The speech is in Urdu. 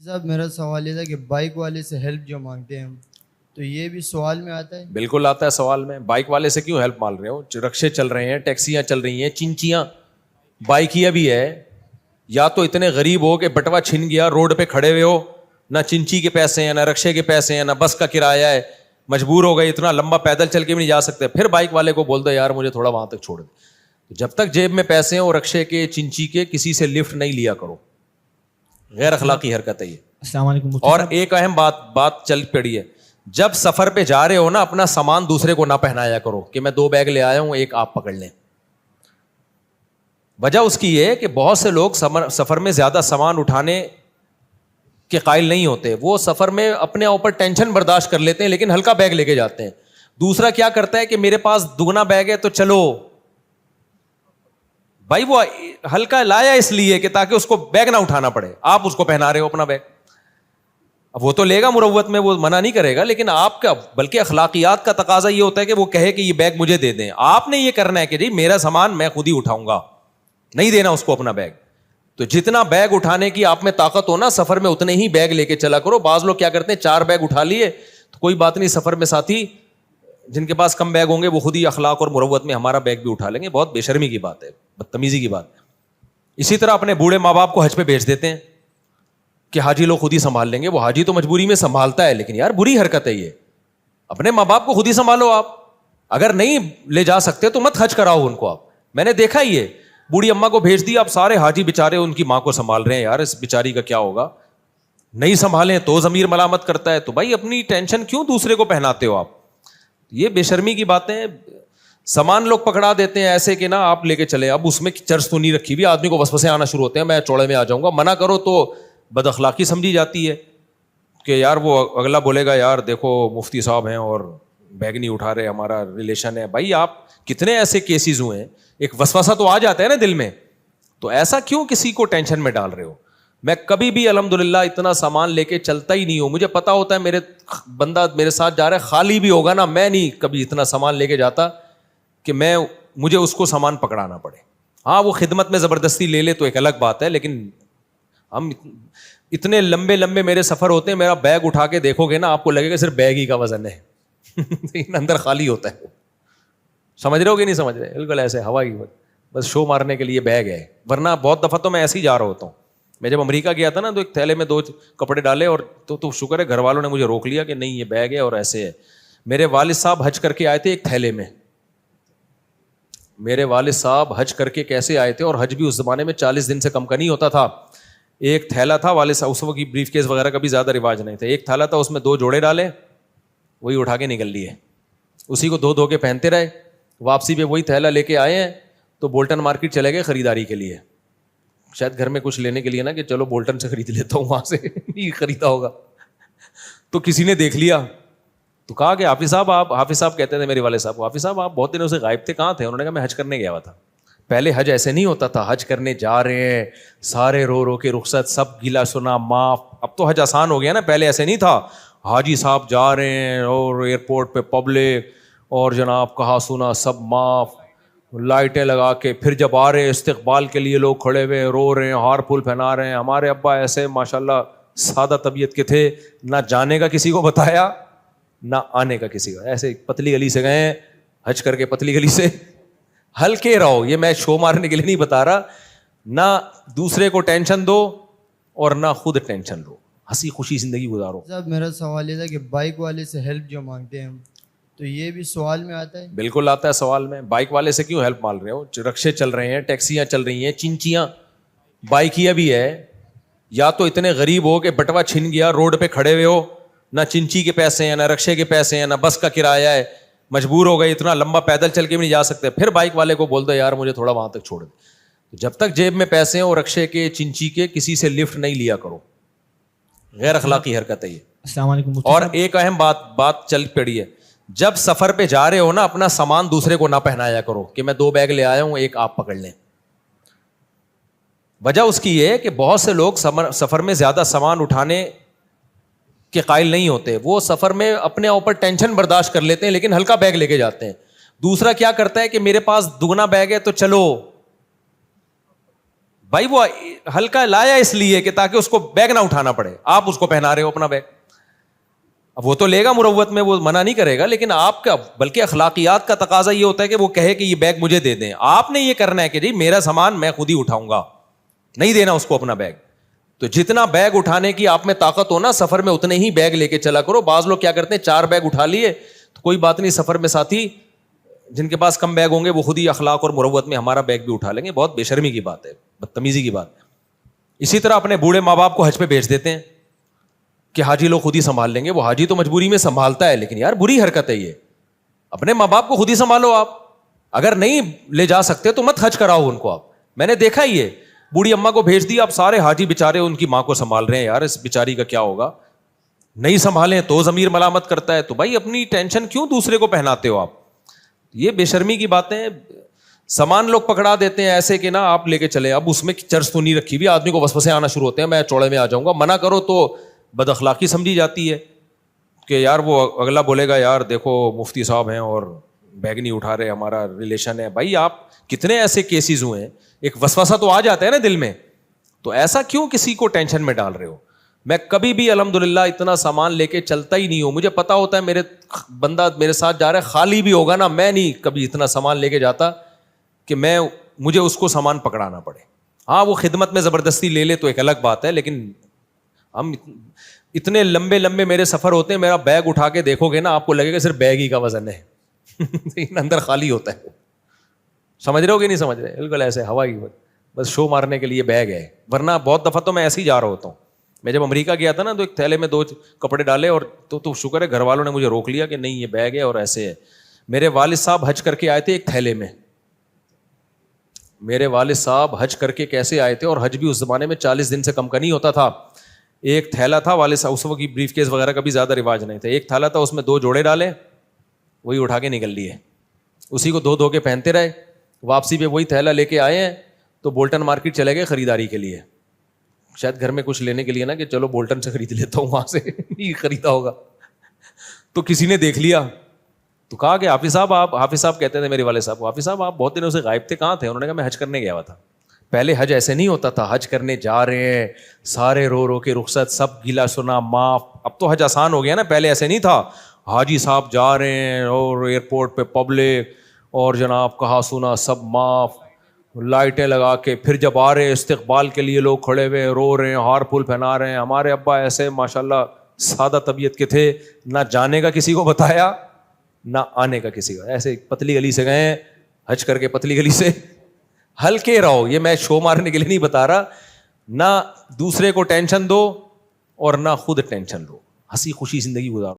صاحب میرا سوال یہ تھا کہ بائک والے سے ہیلپ جو مانگتے ہیں ہم، تو یہ بھی سوال میں آتا ہے؟ بالکل آتا ہے سوال میں. بائک والے سے کیوں ہیلپ مانگ رہے ہو؟ رکشے چل رہے ہیں, ٹیکسیاں چل رہی ہیں, چنچیاں, بائکیاں بھی ہے. یا تو اتنے غریب ہو کہ بٹوا چھن گیا, روڈ پہ کھڑے ہوئے ہو, نہ چنچی کے پیسے ہیں, نہ رکشے کے پیسے ہیں, نہ بس کا کرایہ ہے, مجبور ہو گئے, اتنا لمبا پیدل چل کے بھی نہیں جا سکتے, پھر بائک والے کو بول دو یار مجھے تھوڑا وہاں تک چھوڑ دے. جب تک جیب میں پیسے ہیں اور رکشے کے چنچی کے, کسی سے لفٹ نہیں لیا کرو. غیر اخلاقی حرکت ہے یہ. السلام علیکم. اور ایک اہم بات چل پڑی ہے, جب سفر پہ جا رہے ہو نا, اپنا سامان دوسرے کو نہ پہنایا کرو کہ میں 2 بیگ لے آیا ہوں, ایک آپ پکڑ لیں. وجہ اس کی یہ ہے کہ بہت سے لوگ سفر میں زیادہ سامان اٹھانے کے قائل نہیں ہوتے. وہ سفر میں اپنے اوپر ٹینشن برداشت کر لیتے ہیں لیکن ہلکا بیگ لے کے جاتے ہیں. دوسرا کیا کرتا ہے کہ میرے پاس دگنا بیگ ہے تو چلو بھائی, وہ ہلکا لایا اس لیے کہ تاکہ اس کو بیگ نہ اٹھانا پڑے, آپ اس کو پہنا رہے ہو اپنا بیگ. اب وہ تو لے گا مروت میں, وہ منع نہیں کرے گا, لیکن آپ کا بلکہ اخلاقیات کا تقاضا یہ ہوتا ہے کہ وہ کہے کہ یہ بیگ مجھے دے دیں. آپ نے یہ کرنا ہے کہ جی میرا سامان میں خود ہی اٹھاؤں گا, نہیں دینا اس کو اپنا بیگ. تو جتنا بیگ اٹھانے کی آپ میں طاقت ہو نا سفر میں, اتنے ہی بیگ لے کے چلا کرو. بعض لوگ کیا کرتے ہیں 4 بیگ اٹھا لیے تو کوئی بات نہیں, سفر میں ساتھی جن کے پاس کم بیگ ہوں گے وہ خود ہی اخلاق اور مروت میں ہمارا بیگ بھی اٹھا لیں گے. بہت بے شرمی کی بات ہے, بدتمیزی کی بات ہے. اسی طرح اپنے بوڑھے ماں باپ کو حج پہ بھیج دیتے ہیں کہ حاجی لوگ خود ہی سنبھال لیں گے. وہ حاجی تو مجبوری میں سنبھالتا ہے, لیکن یار بری حرکت ہے یہ. اپنے ماں باپ کو خود ہی سنبھالو. آپ اگر نہیں لے جا سکتے تو مت حج کراؤ ان کو. آپ میں نے دیکھا ہی ہے, بوڑھی اماں کو بھیج دیا, اب سارے حاجی بےچارے ان کی ماں کو سنبھال رہے ہیں. یار اس بیچاری کا کیا ہوگا, نہیں سنبھالیں تو ضمیر ملامت کرتا ہے. تو بھائی اپنی ٹینشن کیوں دوسرے کو پہناتے ہو آپ؟ یہ بے شرمی کی باتیں. سامان لوگ پکڑا دیتے ہیں ایسے کہ نا آپ لے کے چلے, اب اس میں چرس تو نہیں رکھی ہوئی, آدمی کو وسوسے آنا شروع ہوتے ہیں, میں چوڑے میں آ جاؤں گا. منع کرو تو بد اخلاقی سمجھی جاتی ہے کہ یار وہ اگلا بولے گا یار دیکھو مفتی صاحب ہیں اور بیگ نہیں اٹھا رہے, ہمارا ریلیشن ہے. بھائی آپ کتنے ایسے کیسز ہوئے ہیں, ایک وسوسہ تو آ جاتا ہے نا دل میں, تو ایسا کیوں کسی کو ٹینشن میں ڈال رہے ہو؟ میں کبھی بھی الحمدللہ اتنا سامان لے کے چلتا ہی نہیں ہوں. مجھے پتا ہوتا ہے میرے بندہ میرے ساتھ جا رہا ہے, خالی بھی ہوگا نا, میں نہیں کبھی اتنا سامان لے کے جاتا کہ مجھے اس کو سامان پکڑانا پڑے. ہاں وہ خدمت میں زبردستی لے لے تو ایک الگ بات ہے, لیکن ہم اتنے لمبے لمبے میرے سفر ہوتے ہیں, میرا بیگ اٹھا کے دیکھو گے نا آپ کو لگے گا صرف بیگ ہی کا وزن ہے اندر خالی ہوتا ہے. سمجھ رہے ہو کہ نہیں سمجھ رہے؟ بالکل ایسے ہوا ہی, بس شو مارنے کے لیے بیگ ہے. ورنہ بہت دفعہ تو میں ایسے ہی جا رہا ہوتا ہوں. میں جب امریکہ گیا تھا نا تو ایک تھیلے میں 2 کپڑے ڈالے, اور تو شکر ہے گھر والوں نے مجھے روک لیا کہ نہیں یہ بیگ ہے اور ایسے ہے. میرے والد صاحب حج کر کے آئے تھے ایک تھیلے میں. میرے والد صاحب حج کر کے کیسے آئے تھے, اور حج بھی اس زمانے میں 40 دن سے کم کا نہیں ہوتا تھا. ایک تھیلا تھا, والد صاحب اس وقت بریف کیس وغیرہ کا بھی زیادہ رواج نہیں تھا. ایک تھیلا تھا, اس میں 2 جوڑے ڈالے, وہی اٹھا کے نکل لیے, اسی کو دھو کے پہنتے رہے. واپسی پہ وہی تھیلا لے کے آئے ہیں تو بولٹن مارکیٹ چلے گئے خریداری کے لیے, شاید گھر میں کچھ لینے کے لیے نا کہ چلو بولٹن سے خرید لیتا ہوں, وہاں سے نہیں خریدا ہوگا. تو کسی نے دیکھ لیا تو کہا کہ حافظ صاحب کہتے تھے میرے والد صاحب, حافظ صاحب آپ بہت دنوں سے غائب تھے, کہاں تھے؟ انہوں نے کہا میں حج کرنے گیا ہوا تھا. پہلے حج ایسے نہیں ہوتا تھا, حج کرنے جا رہے ہیں سارے رو کے رخصت, سب گلا سنا معاف. اب تو حج آسان ہو گیا نا, پہلے ایسے نہیں تھا. حاجی صاحب جا رہے ہیں اور ایئرپورٹ پہ پبلک اور جناب کہا سنا سب معاف, لائٹیں لگا کے, پھر جب آ رہے ہیں استقبال کے لیے لوگ کھڑے ہوئے رو رہے ہیں, ہار پھول پہنا رہے ہیں. ہمارے ابا ایسے ماشاءاللہ سادہ طبیعت کے تھے, نہ جانے کا کسی کو بتایا نہ آنے کا کسی کا, ایسے پتلی گلی سے گئے حج کر کے, پتلی گلی سے. ہلکے رہو, یہ میں شو مارنے کے لیے نہیں بتا رہا, نہ دوسرے کو ٹینشن دو اور نہ خود ٹینشن لو, ہنسی خوشی زندگی گزارو. صاحب میرا سوال یہ تھا کہ بائک والے سے ہیلپ جو مانگتے ہیں ہم, تو یہ بھی سوال میں آتا ہے؟ بالکل آتا ہے سوال میں. بائک والے سے کیوں ہیلپ مانگ رہے ہو؟ رکشے چل رہے ہیں, ٹیکسیاں چل رہی ہیں, چنچیاں, بائکیاں بھی ہے. یا تو اتنے غریب ہو کہ بٹوا چھن گیا, روڈ پہ کھڑے ہوئے ہو, نہ چنچی کے پیسے ہیں, نہ رکشے کے پیسے ہیں, نہ بس کا کرایہ ہے, مجبور ہو گئے, اتنا لمبا پیدل چل کے بھی نہیں جا سکتے, پھر بائک والے کو بول دو یار مجھے تھوڑا وہاں تک چھوڑ دے. جب تک جیب میں پیسے ہیں اور رکشے کے چنچی کے, کسی سے لفٹ نہیں لیا کرو. غیر اخلاقی حرکت ہے یہ. السلام علیکم. اور ایک اہم بات چل پڑی ہے, جب سفر پہ جا رہے ہو نا, اپنا سامان دوسرے کو نہ پہنایا کرو کہ میں 2 بیگ لے آیا ہوں, ایک آپ پکڑ لیں. وجہ اس کی یہ ہے کہ بہت سے لوگ سفر میں زیادہ سامان اٹھانے کے قائل نہیں ہوتے. وہ سفر میں اپنے اوپر ٹینشن برداشت کر لیتے ہیں لیکن ہلکا بیگ لے کے جاتے ہیں. دوسرا کیا کرتا ہے کہ میرے پاس دگنا بیگ ہے تو چلو بھائی وہ ہلکا لایا اس لیے کہ تاکہ اس کو بیگ نہ اٹھانا پڑے, آپ اس کو پہنا رہے ہو اپنا بیگ. اب وہ تو لے گا مروت میں, وہ منع نہیں کرے گا, لیکن آپ کا بلکہ اخلاقیات کا تقاضا یہ ہوتا ہے کہ وہ کہے کہ یہ بیگ مجھے دے دیں. آپ نے یہ کرنا ہے کہ جی میرا سامان میں خود ہی اٹھاؤں گا, نہیں دینا اس کو اپنا بیگ. تو جتنا بیگ اٹھانے کی آپ میں طاقت ہو نا سفر میں, اتنے ہی بیگ لے کے چلا کرو. بعض لوگ کیا کرتے ہیں 4 بیگ اٹھا لیے تو کوئی بات نہیں, سفر میں ساتھی جن کے پاس کم بیگ ہوں گے وہ خود ہی اخلاق اور مروت میں ہمارا بیگ بھی اٹھا لیں گے. بہت بے شرمی کی بات ہے, بدتمیزی کی بات ہے. اسی طرح اپنے بوڑھے ماں باپ کو حج پہ بھیج دیتے ہیں کہ حاجی لوگ خود ہی سنبھال لیں گے. وہ حاجی تو مجبوری میں سنبھالتا ہے, لیکن یار بری حرکت ہے یہ. اپنے ماں باپ کو خود ہی سنبھالو آپ. اگر نہیں لے جا سکتے تو مت حج کراؤ ان کو آپ. میں نے دیکھا ہی ہے, بوڑھی اماں کو بھیج دیا, اب سارے حاجی بےچارے ان کی ماں کو سنبھال رہے ہیں. یار اس بیچاری کا کیا ہوگا, نہیں سنبھالیں تو ضمیر ملامت کرتا ہے. تو بھائی اپنی ٹینشن کیوں دوسرے کو پہناتے ہو آپ؟ یہ بے شرمی کی باتیں. سامان لوگ پکڑا دیتے ہیں ایسے کہ نا آپ لے کے چلے. اب اس میں چرچ تو نہیں رکھی ہوئی, آدمی کو وسوسے آنا شروع ہوتے ہیں, میں چوڑے میں آ جاؤں گا. منع کرو تو بد اخلاقی سمجھی جاتی ہے کہ یار وہ اگلا بولے گا یار دیکھو مفتی صاحب ہیں اور بیگ نہیں اٹھا رہے, ہمارا ریلیشن ہے. بھائی آپ کتنے ایسے کیسز ہوئے ہیں, ایک وسوسہ تو آ جاتا ہے نا دل میں. تو ایسا کیوں کسی کو ٹینشن میں ڈال رہے ہو؟ میں کبھی بھی الحمدللہ اتنا سامان لے کے چلتا ہی نہیں ہوں. مجھے پتا ہوتا ہے میرے بندہ میرے ساتھ جا رہا ہے, خالی بھی ہوگا نا, میں نہیں کبھی اتنا سامان لے کے جاتا کہ مجھے اس کو سامان پکڑانا پڑے. ہاں وہ خدمت میں زبردستی لے لے تو ایک الگ بات ہے, لیکن ہم اتنے لمبے لمبے میرے سفر ہوتے ہیں, میرا بیگ اٹھا کے دیکھو گے نا آپ کو لگے گا صرف بیگ ہی کا وزن ہے اندر خالی ہوتا ہے. سمجھ رہے ہو کہ نہیں سمجھ رہے؟ بالکل ایسے ہوا ہی بس شو مارنے کے لیے بیگ ہے, ورنہ بہت دفعہ تو میں ایسے ہی جا رہا ہوتا ہوں. میں جب امریکہ گیا تھا نا تو ایک تھیلے میں 2 کپڑے ڈالے, اور تو شکر ہے گھر والوں نے مجھے روک لیا کہ نہیں یہ بیگ ہے اور ایسے ہے. میرے والد صاحب حج کر کے آئے تھے ایک تھیلے میں. میرے والد صاحب حج کر کے کیسے آئے تھے, اور حج بھی اس زمانے میں 40 دن سے کم کا نہیں ہوتا تھا. ایک تھیلا تھا, والد صاحب اس وقت بریف کیس وغیرہ کا بھی زیادہ رواج نہیں تھا. ایک تھیلا تھا, اس میں 2 جوڑے ڈالے, وہی اٹھا کے نکل لیے, اسی کو دھو کے پہنتے رہے. واپسی پہ وہی تھیلا لے کے آئے ہیں تو بولٹن مارکیٹ چلے گئے خریداری کے لیے, شاید گھر میں کچھ لینے کے لیے نا کہ چلو بولٹن سے خرید لیتا ہوں, وہاں سے نہیں خریدا ہوگا. تو کسی نے دیکھ لیا تو کہا کہ حافظ صاحب کہتے تھے میرے والد صاحب, حافظ صاحب آپ بہت دنوں سے غائب تھے, کہاں تھے؟ انہوں نے کہا میں حج کرنے گیا ہوا تھا. پہلے حج ایسے نہیں ہوتا تھا, حج کرنے جا رہے ہیں سارے رو کے رخصت, سب گلا سنا معاف. اب تو حج آسان ہو گیا نا, پہلے ایسے نہیں تھا. حاجی صاحب جا رہے ہیں اور ایئرپورٹ پہ پبلک اور جناب کہا سنا سب معاف, لائٹیں لگا کے. پھر جب آ رہے ہیں استقبال کے لیے لوگ کھڑے ہوئے رو رہے ہیں, ہار پھول پہنا رہے ہیں. ہمارے ابا ایسے ماشاء اللہ سادہ طبیعت کے تھے, نہ جانے کا کسی کو بتایا نہ آنے کا کسی کا. ایسے پتلی گلی سے گئے حج کر کے, پتلی گلی سے. ہلکے رہو, یہ میں شو مارنے کے لیے نہیں بتا رہا. نہ دوسرے کو ٹینشن دو اور نہ خود ٹینشن لو, ہنسی خوشی زندگی گزارو.